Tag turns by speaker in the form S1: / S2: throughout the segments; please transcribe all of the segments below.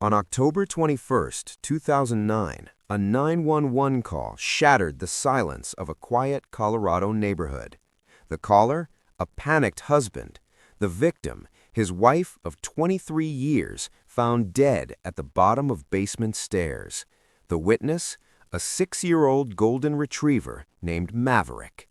S1: On October 21, 2009, a 911 call shattered the silence of a quiet Colorado neighborhood. The caller, a panicked husband. The victim, his wife of 23 years, found dead at the bottom of basement stairs. The witness, a 6-year-old golden retriever named Maverick.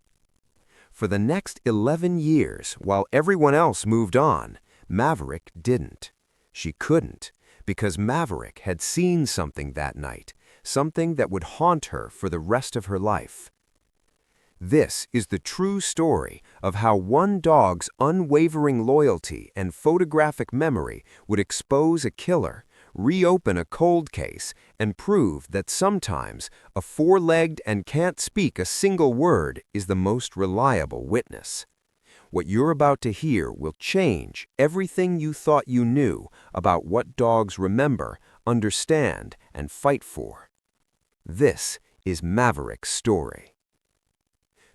S1: For the next 11 years, while everyone else moved on, Maverick didn't. She couldn't, because Maverick had seen something that night, something that would haunt her for the rest of her life. This is the true story of how one dog's unwavering loyalty and photographic memory would expose a killer, reopen a cold case, and prove that sometimes a four-legged and can't speak a single word is the most reliable witness. What you're about to hear will change everything you thought you knew about what dogs remember, understand, and fight for. This is Maverick's story.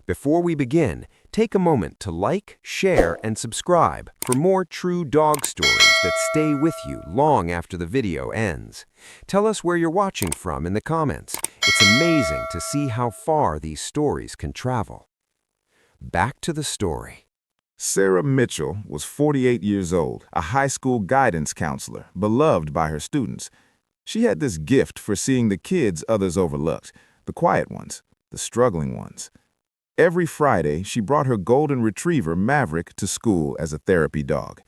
S1: Before we begin, take a moment to like, share, and subscribe for more true dog stories that stay with you long after the video ends. Tell us where you're watching from in the comments. It's amazing to see how far these stories can travel. Back to the story.
S2: Sarah Mitchell was 48 years old, a high school guidance counselor, beloved by her students. She had this gift for seeing the kids others overlooked, the quiet ones, the struggling ones. Every Friday, she brought her golden retriever, Maverick, to school as a therapy dog.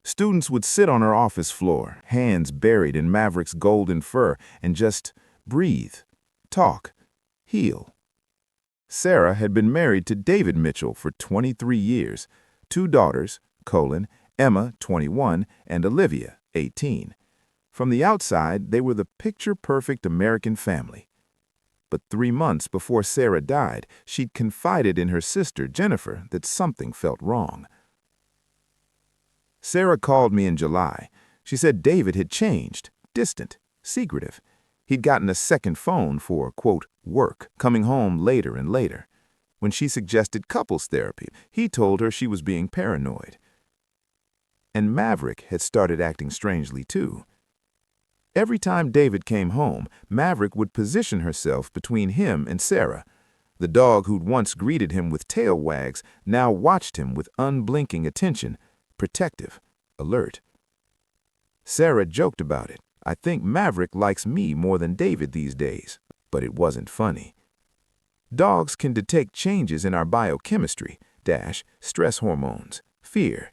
S2: Students would sit on her office floor, hands buried in Maverick's golden fur, and just breathe, talk, heal. Sarah had been married to David Mitchell for 23 years, 2 daughters, Emma, 21, and Olivia, 18. From the outside, they were the picture-perfect American family. But 3 months before Sarah died, she'd confided in her sister, Jennifer, that something felt wrong. Sarah called me in July. She said David had changed, distant, secretive. He'd gotten a second phone for, quote, work, coming home later and later. When she suggested couples therapy, he told her she was being paranoid. And Maverick had started acting strangely too. Every time David came home, Maverick would position herself between him and Sarah. The dog who'd once greeted him with tail wags now watched him with unblinking attention, protective, alert. Sarah joked about it. I think Maverick likes me more than David these days, but it wasn't funny. Dogs can detect changes in our biochemistry, stress hormones, fear.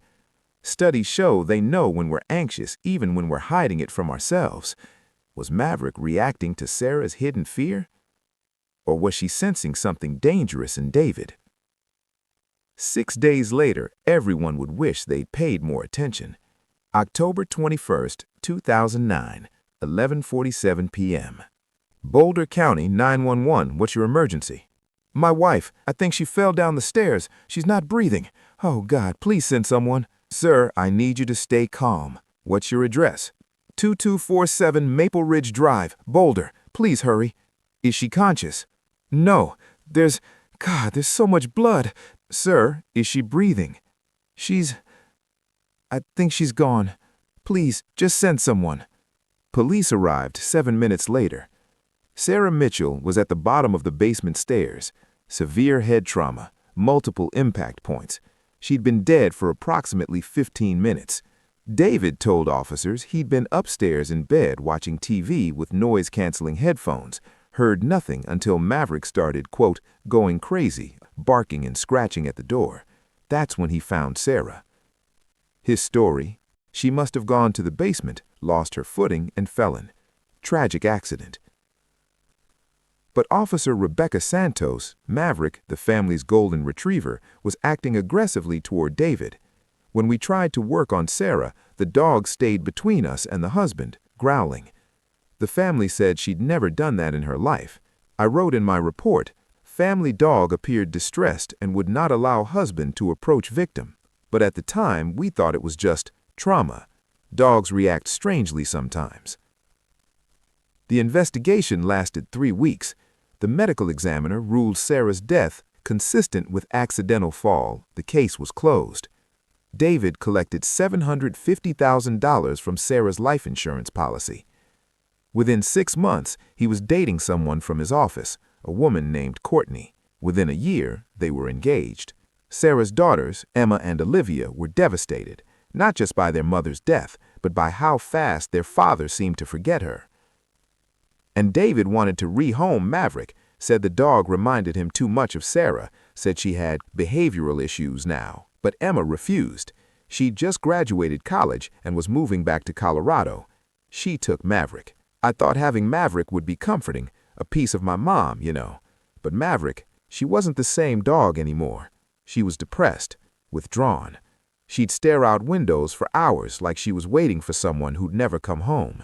S2: Studies show they know when we're anxious, even when we're hiding it from ourselves. Was Maverick reacting to Sarah's hidden fear? Or was she sensing something dangerous in David? 6 days later, everyone would wish they'd paid more attention. October 21st, 2009, 11:47 p.m. Boulder County 911, what's your emergency? My wife, I think she fell down the stairs. She's not breathing. Oh God, please send someone. Sir, I need you to stay calm. What's your address? 2247 Maple Ridge Drive, Boulder. Please hurry. Is she conscious? No. There's so much blood. Sir, is she breathing? I think she's gone. Please, just send someone. Police arrived 7 minutes later. Sarah Mitchell was at the bottom of the basement stairs. Severe head trauma, multiple impact points. She'd been dead for approximately 15 minutes. David told officers he'd been upstairs in bed watching TV with noise-canceling headphones, heard nothing until Maverick started, quote, going crazy, barking and scratching at the door. That's when he found Sarah. His story: she must have gone to the basement, lost her footing, and fell in. Tragic accident. But Officer Rebecca Santos, Maverick, the family's golden retriever, was acting aggressively toward David. When we tried to work on Sarah, the dog stayed between us and the husband, growling. The family said she'd never done that in her life. I wrote in my report, family dog appeared distressed and would not allow husband to approach victim. But at the time, we thought it was just trauma. Dogs react strangely sometimes. The investigation lasted 3 weeks. The medical examiner ruled Sarah's death consistent with accidental fall. The case was closed. David collected $750,000 from Sarah's life insurance policy. Within 6 months, he was dating someone from his office, a woman named Courtney. Within a year, they were engaged. Sarah's daughters, Emma and Olivia, were devastated, not just by their mother's death, but by how fast their father seemed to forget her. And David wanted to rehome Maverick, said the dog reminded him too much of Sarah, said she had behavioral issues now. But Emma refused. She'd just graduated college and was moving back to Colorado. She took Maverick. I thought having Maverick would be comforting, a piece of my mom, you know. But Maverick, she wasn't the same dog anymore. She was depressed, withdrawn. She'd stare out windows for hours like she was waiting for someone who'd never come home.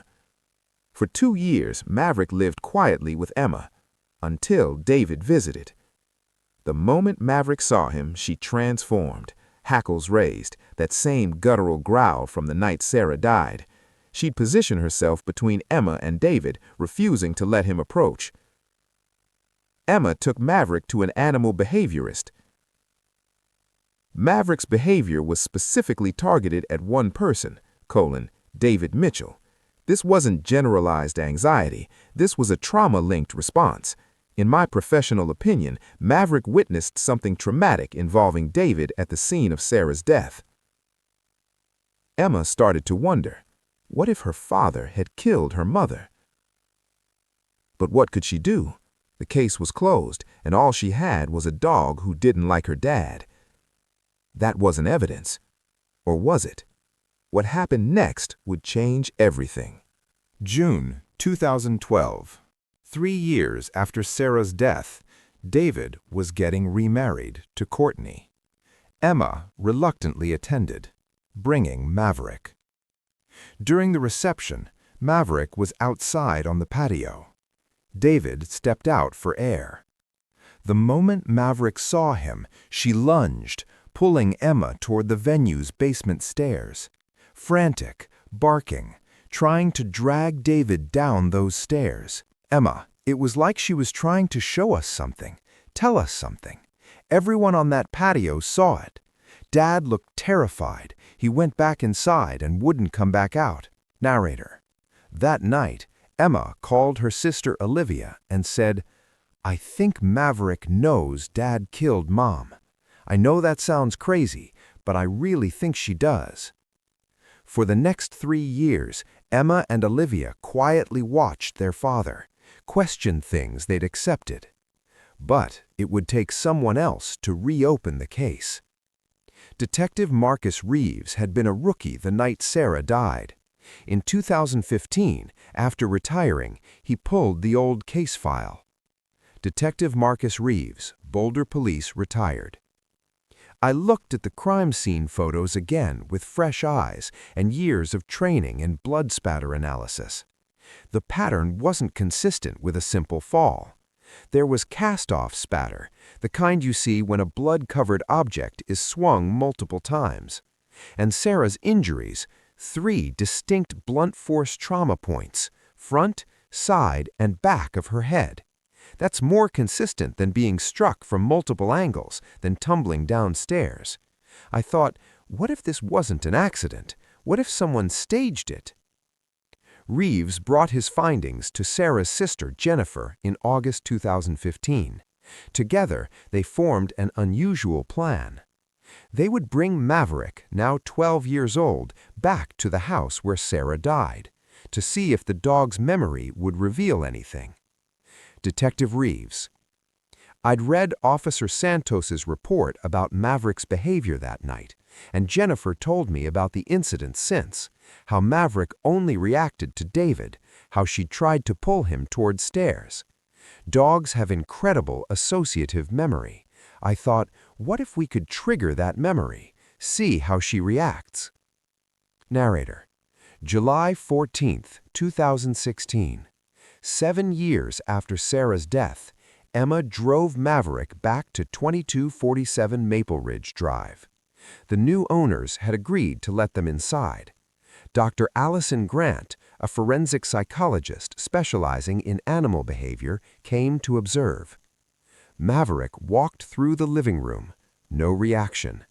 S2: For 2 years, Maverick lived quietly with Emma, until David visited. The moment Maverick saw him, she transformed, hackles raised, that same guttural growl from the night Sarah died. She'd position herself between Emma and David, refusing to let him approach. Emma took Maverick to an animal behaviorist. Maverick's behavior was specifically targeted at one person, David Mitchell. This wasn't generalized anxiety. This was a trauma-linked response. In my professional opinion, Maverick witnessed something traumatic involving David at the scene of Sarah's death. Emma started to wonder, what if her father had killed her mother? But what could she do? The case was closed, and all she had was a dog who didn't like her dad. That wasn't evidence. Or was it? What happened next would change everything.
S1: June 2012. 3 years after Sarah's death, David was getting remarried to Courtney. Emma reluctantly attended, bringing Maverick. During the reception, Maverick was outside on the patio. David stepped out for air. The moment Maverick saw him, she lunged, pulling Emma toward the venue's basement stairs. Frantic, barking, trying to drag David down those stairs. Emma, it was like she was trying to show us something, tell us something. Everyone on that patio saw it. Dad looked terrified. He went back inside and wouldn't come back out. Narrator. That night, Emma called her sister Olivia and said, "I think Maverick knows Dad killed Mom. I know that sounds crazy, but I really think she does." For the next 3 years, Emma and Olivia quietly watched their father, questioned things they'd accepted. But it would take someone else to reopen the case. Detective Marcus Reeves had been a rookie the night Sarah died. In 2015, after retiring, he pulled the old case file. Detective Marcus Reeves, Boulder Police, retired. I looked at the crime scene photos again with fresh eyes and years of training and blood spatter analysis. The pattern wasn't consistent with a simple fall. There was cast-off spatter, the kind you see when a blood-covered object is swung multiple times. And Sarah's injuries, 3 distinct blunt force trauma points, front, side, and back of her head. That's more consistent than being struck from multiple angles, than tumbling downstairs. I thought, what if this wasn't an accident? What if someone staged it? Reeves brought his findings to Sarah's sister, Jennifer, in August 2015. Together, they formed an unusual plan. They would bring Maverick, now 12 years old, back to the house where Sarah died, to see if the dog's memory would reveal anything. Detective Reeves. I'd read Officer Santos's report about Maverick's behavior that night, and Jennifer told me about the incident since, how Maverick only reacted to David, how she tried to pull him toward stairs. Dogs have incredible associative memory. I thought, what if we could trigger that memory, see how she reacts? Narrator. July 14, 2016. 7 years after Sarah's death, Emma drove Maverick back to 2247 Maple Ridge Drive. The new owners had agreed to let them inside. Dr. Allison Grant, a forensic psychologist specializing in animal behavior, came to observe. Maverick walked through the living room, no reaction.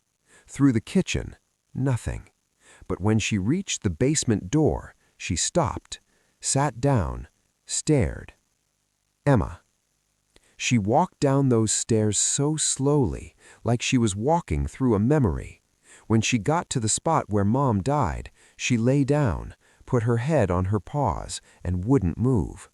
S1: Through the kitchen, nothing. But when she reached the basement door, she stopped, sat down, stared. Emma. She walked down those stairs so slowly, like she was walking through a memory. When she got to the spot where Mom died, she lay down, put her head on her paws, and wouldn't move.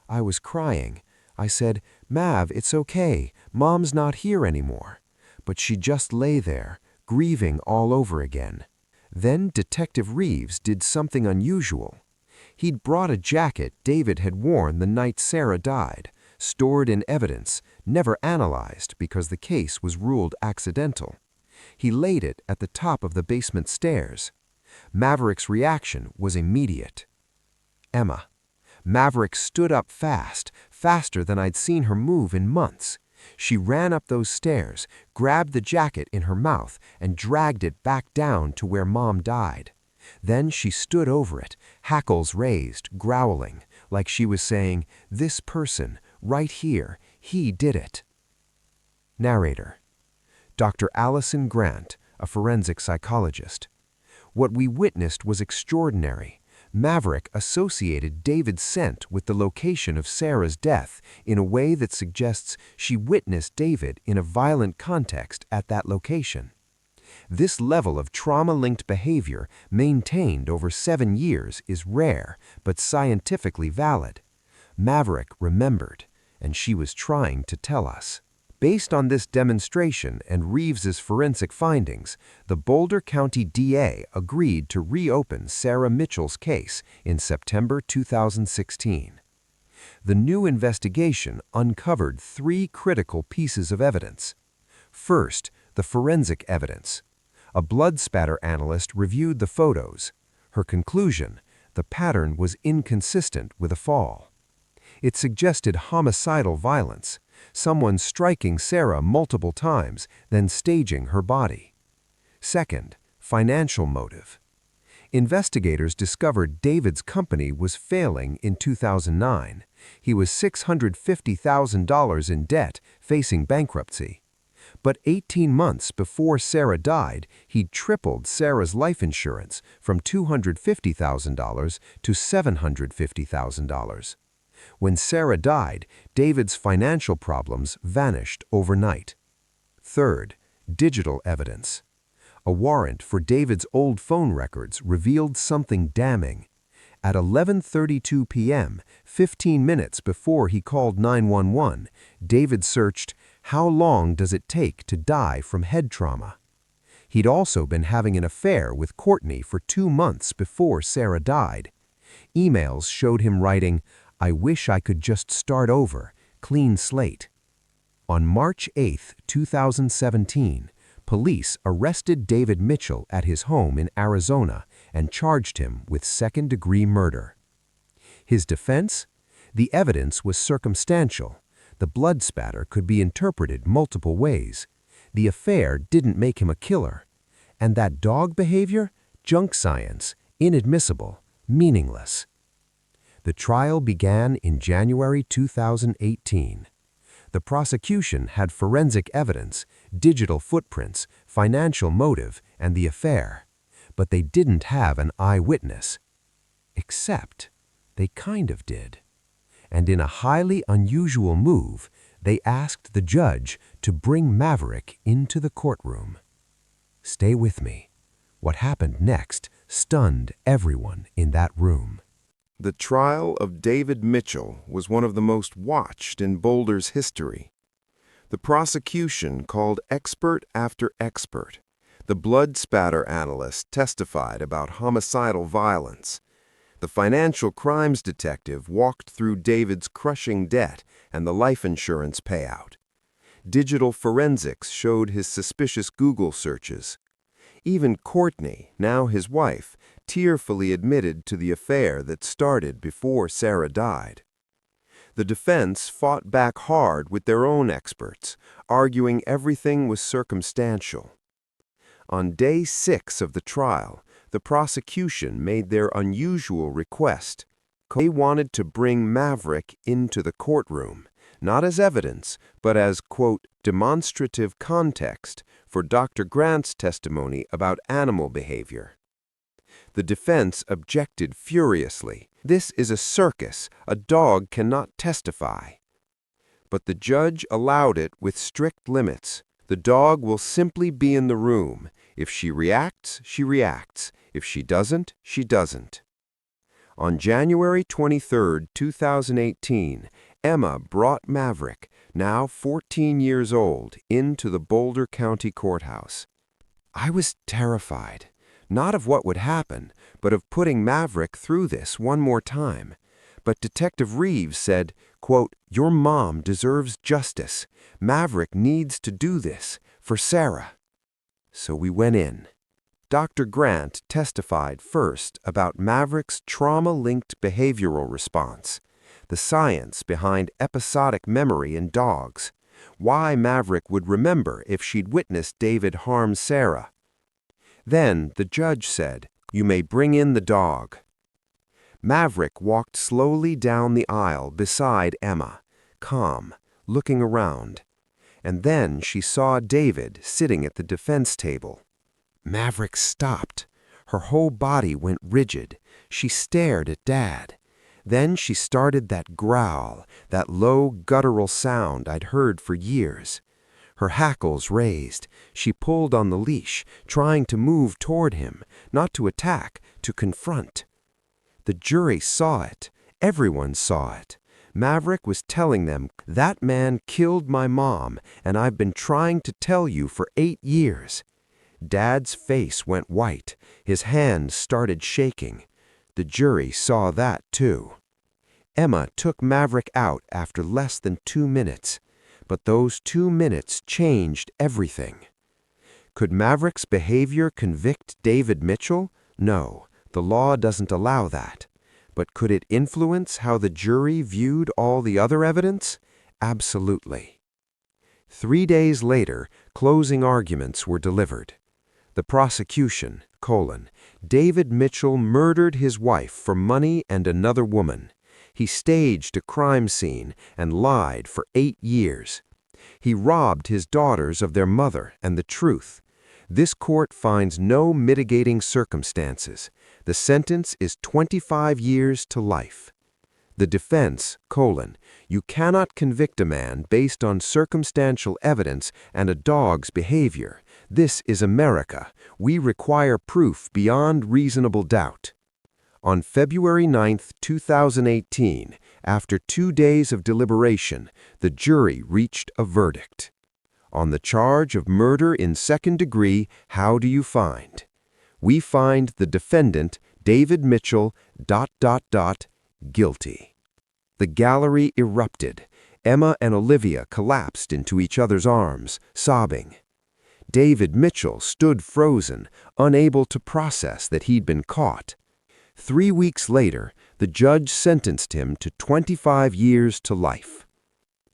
S1: I was crying. I said, "Mav, it's okay. Mom's not here anymore." But she just lay there, grieving all over again. Then Detective Reeves did something unusual. He'd brought a jacket David had worn the night Sarah died, stored in evidence, never analyzed because the case was ruled accidental. He laid it at the top of the basement stairs. Maverick's reaction was immediate. Emma. Maverick stood up fast, faster than I'd seen her move in months. She ran up those stairs, grabbed the jacket in her mouth, and dragged it back down to where Mom died. Then she stood over it, hackles raised, growling, like she was saying, "This person, right here, he did it." Narrator. Dr. Allison Grant, a forensic psychologist. What we witnessed was extraordinary. Maverick associated David's scent with the location of Sarah's death in a way that suggests she witnessed David in a violent context at that location. This level of trauma-linked behavior maintained over 7 years is rare, but scientifically valid. Maverick remembered, and she was trying to tell us. Based on this demonstration and Reeves's forensic findings, the Boulder County DA agreed to reopen Sarah Mitchell's case in September 2016. The new investigation uncovered 3 critical pieces of evidence. First, the forensic evidence. A blood spatter analyst reviewed the photos. Her conclusion: the pattern was inconsistent with a fall. It suggested homicidal violence, someone striking Sarah multiple times, then staging her body. Second, financial motive. Investigators discovered David's company was failing in 2009. He was $650,000 in debt, facing bankruptcy. But 18 months before Sarah died, he'd tripled Sarah's life insurance from $250,000 to $750,000. When Sarah died, David's financial problems vanished overnight. Third, digital evidence. A warrant for David's old phone records revealed something damning. At 11:32 p.m., 15 minutes before he called 911, David searched, "How long does it take to die from head trauma?" He'd also been having an affair with Courtney for 2 months before Sarah died. Emails showed him writing, "I wish I could just start over, clean slate." On March 8, 2017, police arrested David Mitchell at his home in Arizona and charged him with second-degree murder. His defense? The evidence was circumstantial. The blood spatter could be interpreted multiple ways. The affair didn't make him a killer. And that dog behavior? Junk science, inadmissible, meaningless. The trial began in January 2018. The prosecution had forensic evidence, digital footprints, financial motive, and the affair. But they didn't have an eyewitness. Except they kind of did. And in a highly unusual move, they asked the judge to bring Maverick into the courtroom. Stay with me. What happened next stunned everyone in that room.
S2: The trial of David Mitchell was one of the most watched in Boulder's history. The prosecution called expert after expert. The blood spatter analyst testified about homicidal violence. The financial crimes detective walked through David's crushing debt and the life insurance payout. Digital forensics showed his suspicious Google searches. Even Courtney, now his wife, tearfully admitted to the affair that started before Sarah died. The defense fought back hard with their own experts, arguing everything was circumstantial. On day 6 of the trial, the prosecution made their unusual request. They wanted to bring Maverick into the courtroom, not as evidence, but as, quote, demonstrative context for Dr. Grant's testimony about animal behavior.
S1: The defense objected furiously. "This is a circus. A dog cannot testify." But the judge allowed it with strict limits. The dog will simply be in the room. If she reacts, she reacts. If she doesn't, she doesn't. On January 23, 2018, Emma brought Maverick, now 14 years old, into the Boulder County Courthouse. I was terrified, not of what would happen, but of putting Maverick through this one more time. But Detective Reeves said, quote, "Your mom deserves justice. Maverick needs to do this for Sarah." So we went in. Dr. Grant testified first about Maverick's trauma-linked behavioral response, the science behind episodic memory in dogs, why Maverick would remember if she'd witnessed David harm Sarah. Then the judge said, "You may bring in the dog." Maverick walked slowly down the aisle beside Emma, calm, looking around. And then she saw David sitting at the defense table. Maverick stopped. Her whole body went rigid. She stared at Dad. Then she started that growl, that low guttural sound I'd heard for years. Her hackles raised. She pulled on the leash, trying to move toward him, not to attack, to confront. The jury saw it. Everyone saw it. Maverick was telling them, "That man killed my mom, and I've been trying to tell you for 8 years." Dad's face went white. His hands started shaking. The jury saw that too. Emma took Maverick out after less than 2 minutes, but those 2 minutes changed everything. Could Maverick's behavior convict David Mitchell? No, the law doesn't allow that. But could it influence how the jury viewed all the other evidence? Absolutely. 3 days later, closing arguments were delivered. The prosecution, David Mitchell murdered his wife for money and another woman. He staged a crime scene and lied for 8 years. He robbed his daughters of their mother and the truth. This court finds no mitigating circumstances. The sentence is 25 years to life. The defense, you cannot convict a man based on circumstantial evidence and a dog's behavior. This is America. We require proof beyond reasonable doubt. On February 9, 2018, after 2 days of deliberation, the jury reached a verdict. On the charge of murder in second degree, how do you find? We find the defendant, David Mitchell, guilty. The gallery erupted. Emma and Olivia collapsed into each other's arms, sobbing. David Mitchell stood frozen, unable to process that he'd been caught. 3 weeks later, the judge sentenced him to 25 years to life.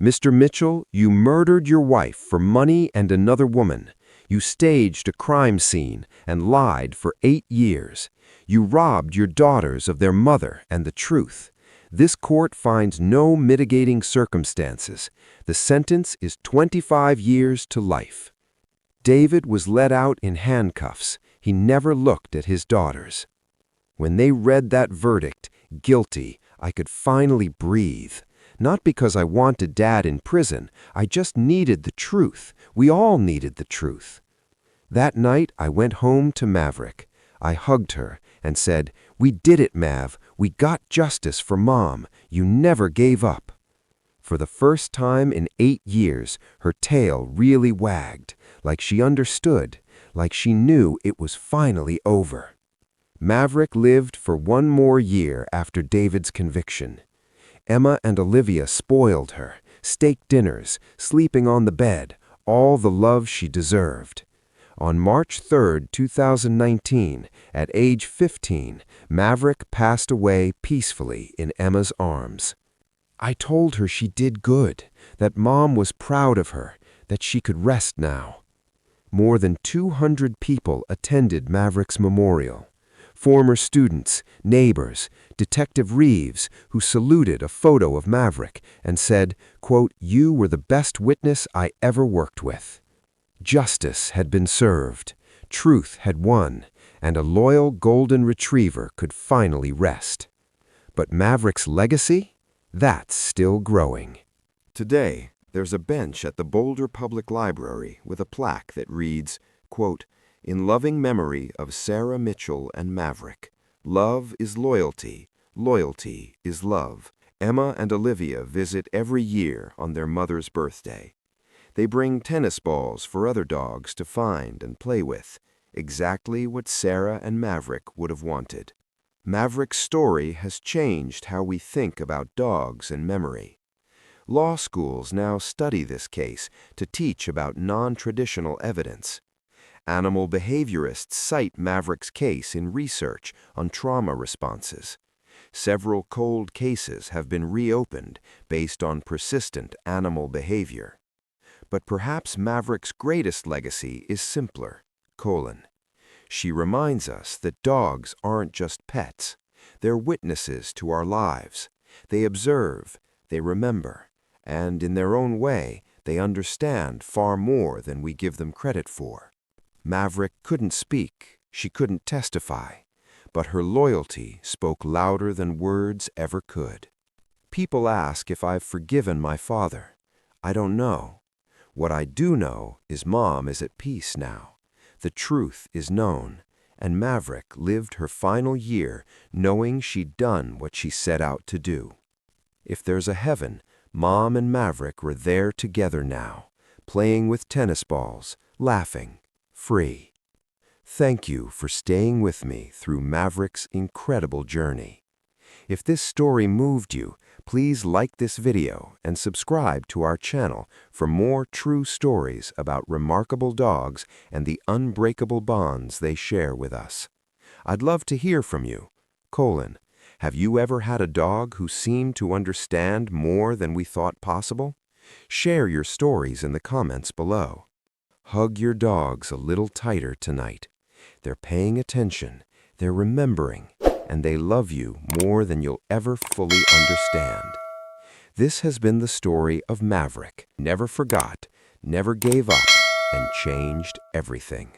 S1: "Mr. Mitchell, you murdered your wife for money and another woman. You staged a crime scene and lied for 8 years. You robbed your daughters of their mother and the truth. This court finds no mitigating circumstances. The sentence is 25 years to life." David was let out in handcuffs. He never looked at his daughters. When they read that verdict, guilty, I could finally breathe. Not because I wanted Dad in prison. I just needed the truth. We all needed the truth. That night, I went home to Maverick. I hugged her and said, "We did it, Mav. We got justice for Mom. You never gave up." For the first time in 8 years, her tail really wagged, like she understood, like she knew it was finally over. Maverick lived for 1 more year after David's conviction. Emma and Olivia spoiled her, steak dinners, sleeping on the bed, all the love she deserved. On March 3, 2019, at age 15, Maverick passed away peacefully in Emma's arms. I told her she did good, that Mom was proud of her, that she could rest now. More than 200 people attended Maverick's memorial. Former students, neighbors, Detective Reeves, who saluted a photo of Maverick and said, quote, "You were the best witness I ever worked with." Justice had been served. Truth had won, and a loyal golden retriever could finally rest. But Maverick's legacy? That's still growing. Today, there's a bench at the Boulder Public Library with a plaque that reads, quote, "In loving memory of Sarah Mitchell and Maverick. Love is loyalty, loyalty is love. Emma and Olivia visit every year on their mother's birthday. They bring tennis balls for other dogs to find and play with, exactly what Sarah and Maverick would have wanted. Maverick's story has changed how we think about dogs and memory. Law schools now study this case to teach about non-traditional evidence. Animal behaviorists cite Maverick's case in research on trauma responses. Several cold cases have been reopened based on persistent animal behavior. But perhaps Maverick's greatest legacy is simpler, : she reminds us that dogs aren't just pets. They're witnesses to our lives. They observe, they remember, and in their own way, they understand far more than we give them credit for. Maverick couldn't speak, she couldn't testify, but her loyalty spoke louder than words ever could. People ask if I've forgiven my father. I don't know. What I do know is Mom is at peace now. The truth is known, and Maverick lived her final year knowing she'd done what she set out to do. If there's a heaven, Mom and Maverick were there together now, playing with tennis balls, laughing, free. Thank you for staying with me through Maverick's incredible journey. If this story moved you, please like this video and subscribe to our channel for more true stories about remarkable dogs and the unbreakable bonds they share with us. I'd love to hear from you. : have you ever had a dog who seemed to understand more than we thought possible? Share your stories in the comments below. Hug your dogs a little tighter tonight. They're paying attention, they're remembering, and they love you more than you'll ever fully understand. This has been the story of Maverick. Never forgot, never gave up, and changed everything.